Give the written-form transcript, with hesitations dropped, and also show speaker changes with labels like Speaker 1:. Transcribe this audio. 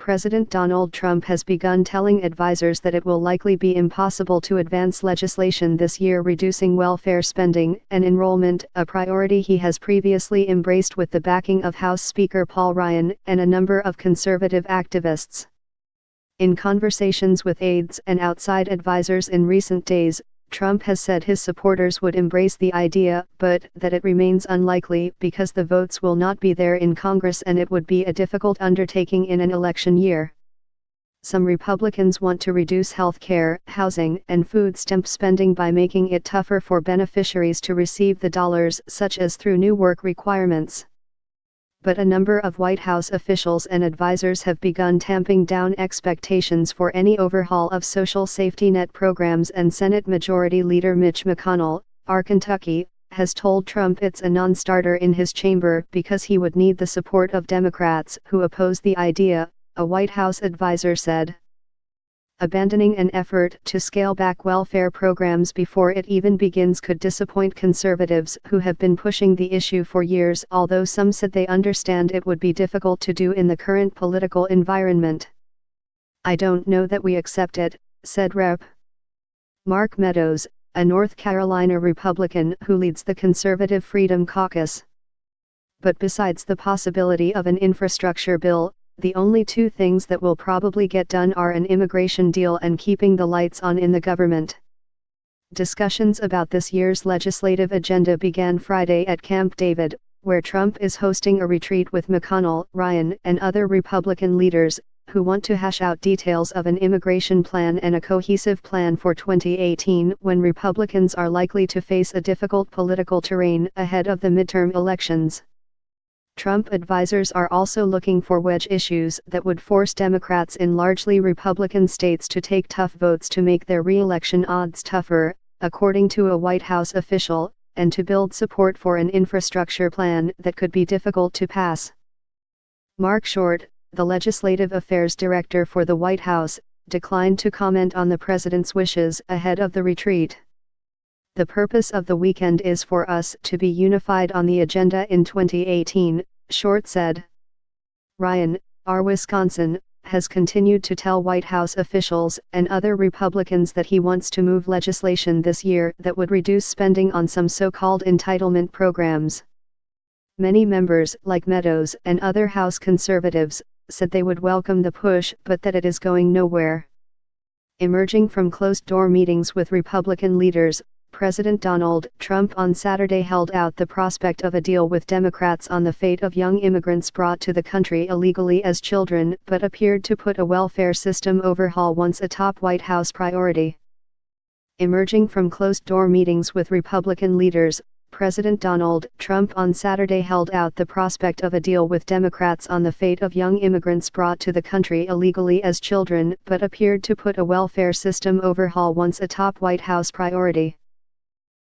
Speaker 1: President Donald Trump has begun telling advisers that it will likely be impossible to advance legislation this year reducing welfare spending and enrollment, a priority he has previously embraced with the backing of House Speaker Paul Ryan and a number of conservative activists. In conversations with aides and outside advisers in recent days, Trump has said his supporters would embrace the idea, but that it remains unlikely because the votes will not be there in Congress and it would be a difficult undertaking in an election year. Some Republicans want to reduce health care, housing, and food stamp spending by making it tougher for beneficiaries to receive the dollars, such as through new work requirements. But a number of White House officials and advisers have begun tamping down expectations for any overhaul of social safety net programs, and Senate Majority Leader Mitch McConnell, Kentucky, has told Trump it's a non-starter in his chamber because he would need the support of Democrats who oppose the idea, a White House advisor said. Abandoning an effort to scale back welfare programs before it even begins could disappoint conservatives who have been pushing the issue for years, although some said they understand it would be difficult to do in the current political environment. "I don't know that we accept it," said Rep. Mark Meadows, a North Carolina Republican who leads the Conservative Freedom Caucus. But besides the possibility of an infrastructure bill, the only two things that will probably get done are an immigration deal and keeping the lights on in the government. Discussions about this year's legislative agenda began Friday at Camp David, where Trump is hosting a retreat with McConnell, Ryan, and other Republican leaders, who want to hash out details of an immigration plan and a cohesive plan for 2018, when Republicans are likely to face a difficult political terrain ahead of the midterm elections. Trump advisers are also looking for wedge issues that would force Democrats in largely Republican states to take tough votes to make their re-election odds tougher, according to a White House official, and to build support for an infrastructure plan that could be difficult to pass. Mark Short, the legislative affairs director for the White House, declined to comment on the president's wishes ahead of the retreat. "The purpose of the weekend is for us to be unified on the agenda in 2018, Short said. Ryan, Wisconsin, has continued to tell White House officials and other Republicans that he wants to move legislation this year that would reduce spending on some so-called entitlement programs. Many members, like Meadows and other House conservatives, said they would welcome the push but that it is going nowhere. Emerging from closed-door meetings with Republican leaders, President Donald Trump on Saturday held out the prospect of a deal with Democrats on the fate of young immigrants brought to the country illegally as children, but appeared to put a welfare system overhaul once a top White House priority. Emerging from closed-door meetings with Republican leaders, President Donald Trump on Saturday held out the prospect of a deal with Democrats on the fate of young immigrants brought to the country illegally as children, but appeared to put a welfare system overhaul once a top White House priority.